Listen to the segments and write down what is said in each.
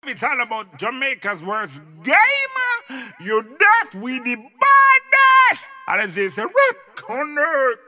It's all about Jamaica's worst gamer. You deaf, we the baddest. And as they say, connect.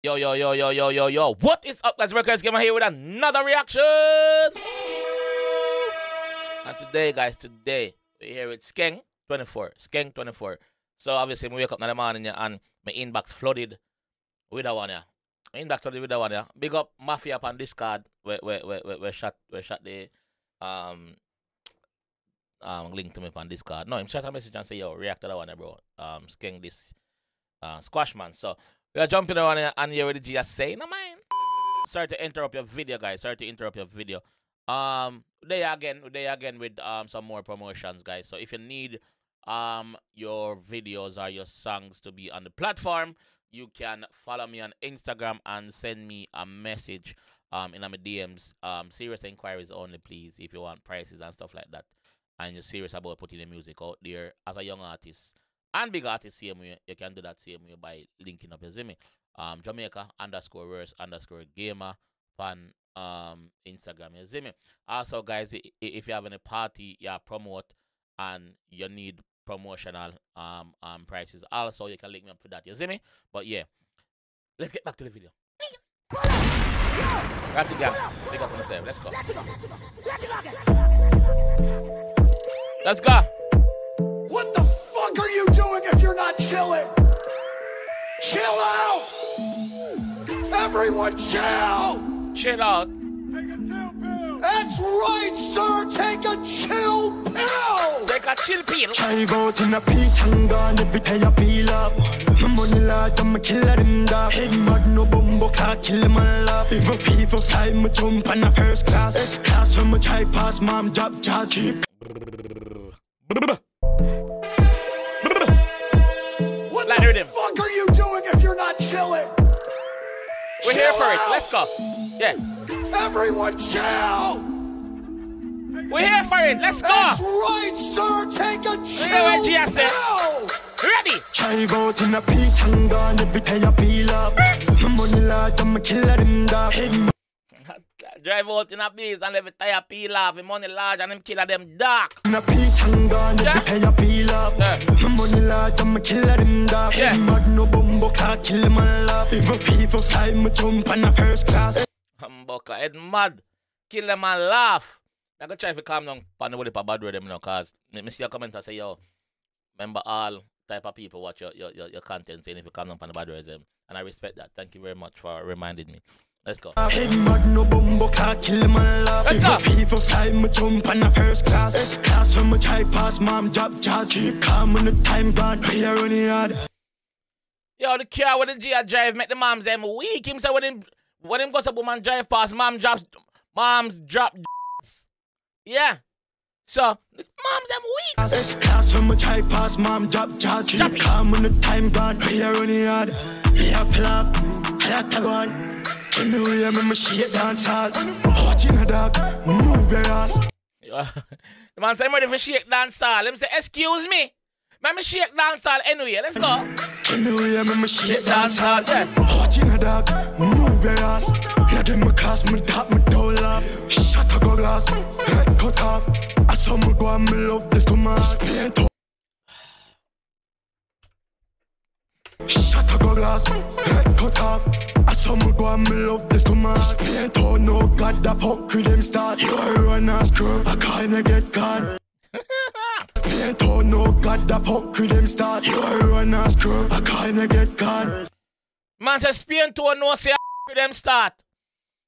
Yo. What is up, guys? JAMAICA'S Gamer here with another reaction. And today, guys, we're here with Skeng 24. Skeng 24. So obviously, we wake up in the morning and my inbox flooded with that one. Yeah. My inbox flooded with that one. Yeah. Big up Mafia up on Discord. We shot the link to me on Discord. No, him shot a message and say, yo, react to that one, bro. Skeng this squash man. So we are jumping around here and here with the G say, no mind. Sorry to interrupt your video, guys. Sorry to interrupt your video. They again with some more promotions, guys. So if you need your videos or your songs to be on the platform, you can follow me on Instagram and send me a message in my DMs. Serious inquiries only, please, if you want prices and stuff like that, and you're serious about putting the music out there as a young artist and big artist, same way, you can do that same way by linking up, you see me? Jamaica_verse_gamer on Instagram, you see me? Also, guys, if you have any party you promote and you need promotional prices, also you can link me up for that, you see me? But yeah, let's get back to the video. That's the gang. Big up on yourself. Let's go. Let's go. What the fuck are you doing if you're not chilling? Chill out! Everyone chill! Chill out. Take a chill pill! That's right, sir! Take a chill pill! Take a chill pill. Try out in a piece, hang on, every time you peel up. My money large, I'm a killer in the head, mud, no bumbo, can't kill my love. If my people fly, me jump on a first class. S-class, when my try pass, mom, drop, charge, cheap. What the fuck are you doing if you're not chilling? We're here for it. Let's go. Yeah. Everyone chill! We're here for it. Let's go. That's right, sir. Take a chill pill! Ready? Try out in a piece, hang on, every time you peel up. My money large, I'm a killer in the head. Drive out in a beast and every tire peel off. The money large and them killer them dark. In a piece, hang on, every time you peel up. My money large, I'm a killer in the head. Mud, no bumbo, can't kill my love. If my people fly, me jump on a first class. Humbucker, head mad. Kill them and laugh. I go try to calm down on the way for bad with them, you know, cause me see a comment and say, yo, remember all type of people watch your content saying if you calm down on the bad with them. And I respect that. Thank you very much for reminding me. Let's go. Head mud, no bumbo, can't kill my love. Let's go. People fly, me jump on a first class. S-class, when my try pass, mom, drop, charge. Keep calm when the time gone, we are running hard. Yo, the car with the G drive make the moms them weak. Him say when him goes up and drive past, moms drop. Yeah. So, the moms them weak. S-class, when my try pass, mom, drop, charge. Keep calm when the time gone, we are running hard. Me a plop, I like to go on. Give me way, I'm a shit dance hall. Hot in a dog, move your ass. The man say I'm ready for shake dance hall. Let me say, excuse me. Let me shake dance hall anyway. Let's go. Give me way, I'm a shit dance hall. Hot in a dog, move your ass. Now give me cast, me top, me down laugh. Shut a go glass, head cut off. I saw me go and me love this to my paint. Shut a go glass, head cut off. I saw me go and me love this to my paint. Oh no, God, the fuck with them start. You run a screw, I kinda get gone. Paint, oh no, God, the fuck with them start. You run a screw, I kinda get gone. Man says, Spain to no say with them start.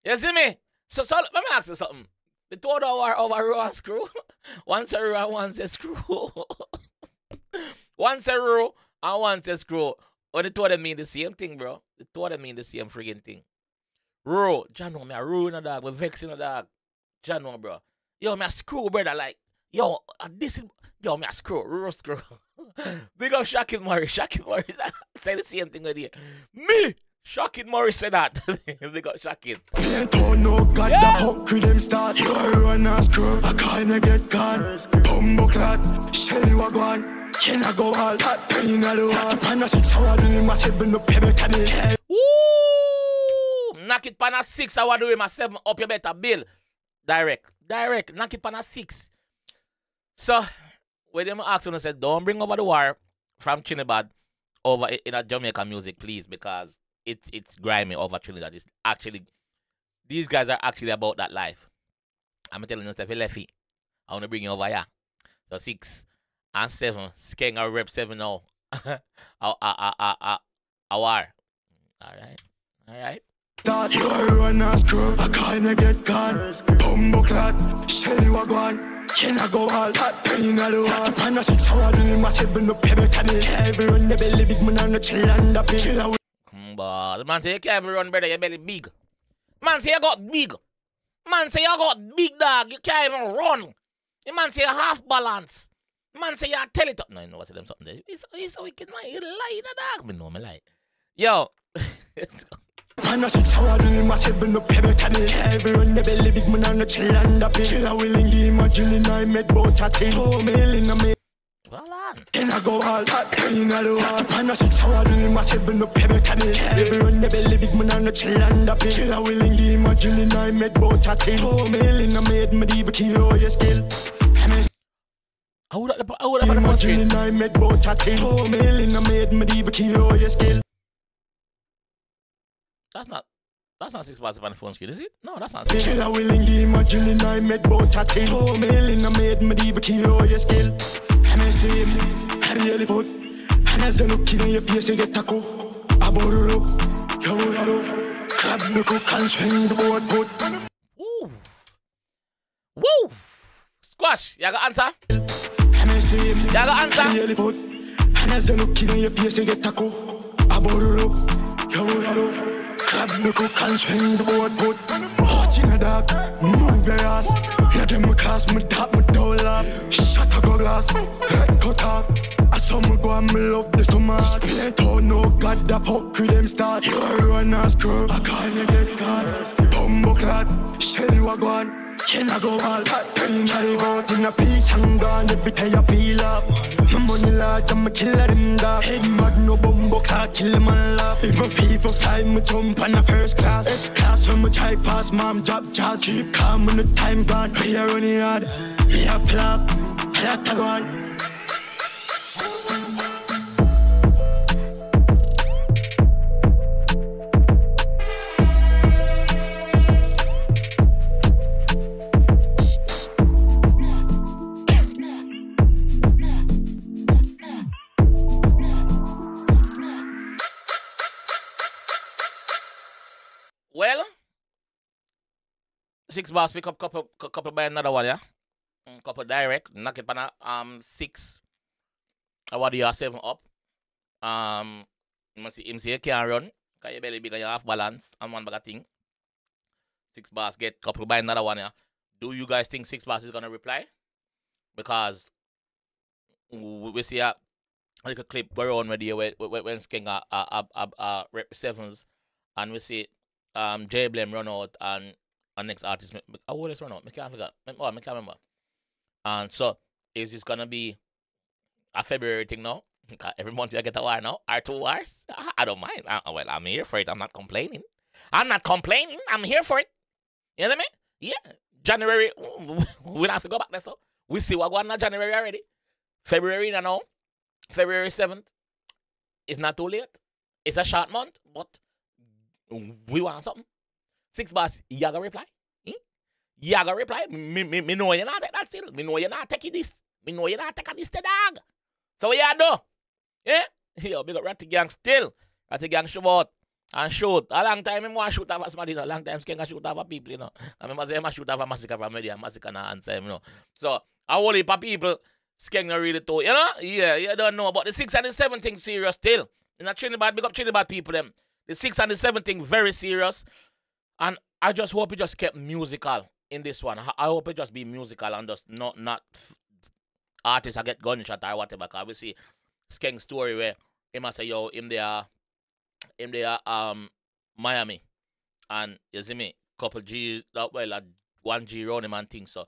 You see me? So let me ask you something. The two are over row and screw. Once a row and once a screw. Once a row and once a screw. Or the two of them mean the same thing, bro. The two of them mean the same friggin' thing. Row. Jano, me a row in a dog. Me vex in a dog. Jano, bro. Yo, me a screw, brother. Like, yo, this is... Yo, me a screw. Row screw. Big up Shocking Murray. Shocking Murray say the same thing with you. Me! Shocking Murray said that. Big up Shocking. Oh no, God, the fuck with them start. You run a screw. I kinda get gone. Bumbo clot. Shelly wagwan. Can I go all that pain at the wall? Pan a 6 hour doing my 7 up your better bill. Woo! Knock it pan a 6 hour doing my 7 up your better bill. Direct. direct, knock it on a 6. So, when them ask when I said, don't bring over the war from Trinidad over in a Jamaican music, please, because it's grimy over Trinidad. It's actually, these guys are actually about that life. I'm telling you, if you left it, I want to bring you over here. So 6 and 7, Skeng or rep 7 now. A war. Alright. Start you run a screw, I kinda get gone. Bumbo clot, Shelly wagwan. Can I go all hot, pain all the wall. Pan a 6 hour, doing massive in the pebble canny. Heavy run the belly, big man on the chill and the killer. But man say you can't run, brother, your belly big. Man say you got big. Man say you got big dog, you can't even run. The man say you half balance. Man say you tell it up. No, you know what's them something there. He's a wicked man, you lie in the dog. Me know me lie. Yo. Pan a 6 hour, doing massive in the pebble canny. Heavy run the belly, big man on the chill and the killer. Willing give my drilling, I met both a team. 4 million a me. Well on. Can I go all hot, pain all the wall. Pan a 6 hour, doing massive in the pebble canny. Heavy run the belly, big man on the chill and the killer. Willing give my drilling, I met both a team. 4 million a made me deep kilo your skill. I would have the first screen. I met both a team. 4 million a made me deep kilo your skill. That's not 6 bars on the phone screen, is it? No, that's not 6. Killer willing give my drilling, I met both a team. 4 million I made me deep kilo your skill. And I see him, I really put. And as I look in your face, I get a co. I borrow up, you will hello. Grab the cook and swing the board put. Woo! Woo! Squash, you got answer? And I see him, you got answer? I really put. And as I look in your face, I get a co. I borrow up, you will hello. Grab the cook and swing the board put. Hot in a dog, move your ass. Let them cast me top, me don't laugh. Shut up, go glass, head cut off. I saw me go and me love this tomato. Split out, no god, the fuck with them start. You run a screw, I can't get caught. Bumbo clot, Shelly wagwan. Can I go all hot, pain I go in a piece and gone, every time you peel up. My money large, I'm a killer in the head mud, no bumbo clock, kill them and laugh. If my people fly, me jump on a first class. S-class, when me drive fast, mom drop jazz. Keep calm when the time gone, we are running hard. Me a flop, I have to go on. Well, 6 bars pick up couple by another one, yeah. Couple direct, knock it on a 6. What do you have 7 up? You must see him say you can't run, cause your belly big and you half balance and one bag of thing. 6 bars get couple by another one, yeah. Do you guys think 6 bars is gonna reply? Because we see a little clip go around with you when Skeng rep 7s, and we see J Blame run out and next artist I always run out. I can't forget. I can't remember. And so is this gonna be a February thing now? Every month you get a war now, or 2 wars. I don't mind. Well, I'm here for it. I'm not complaining. I'm here for it. You know what I mean? Yeah. January, we don't have to go back there. So we see what going on in January already. February now. February 7th. It's not too late. It's a short month, but we want something. 6 bars, you gotta reply. You gotta reply. Me know you're not take that still. Me know you're not taking this. Me know you're not taking this to dog. So what you do? Yeah? Yo, big up Ratty Gang still. Ratty Gang show out and shoot. A long time I want to shoot off somebody, you know. A long time Skeng shoot off people, you know. I remember saying I shoot off a massacre from media, massacre and answer him, you know. So a whole heap of people Skeng not really too, you know? Yeah, you don't know. But the 6 and the 7 thing serious still. You know, Trinidad, big up Trinidad people them. The 6 and the 7 thing very serious. And I just hope it just kept musical in this one. I hope it just be musical and just not artists I get gunshot or whatever. Cause we see Skeng story where he must say, yo, him there Miami. And you see me, couple G's, well, 1 G round him and things. So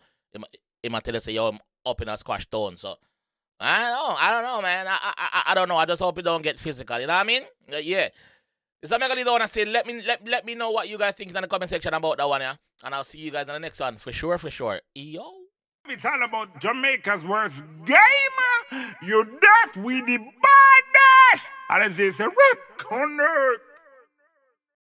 he might tell us, say, yo, I'm up in a squash town. So I don't know, man. I don't know. I just hope it don't get physical. You know what I mean? Yeah. So I'm gonna leave that one and say, let me know what you guys think in the comment section about that one, yeah? And I'll see you guys in the next one for sure, for sure. Yo. It's all about Jamaica's worst game. You deaf with the baddest. And it's a record.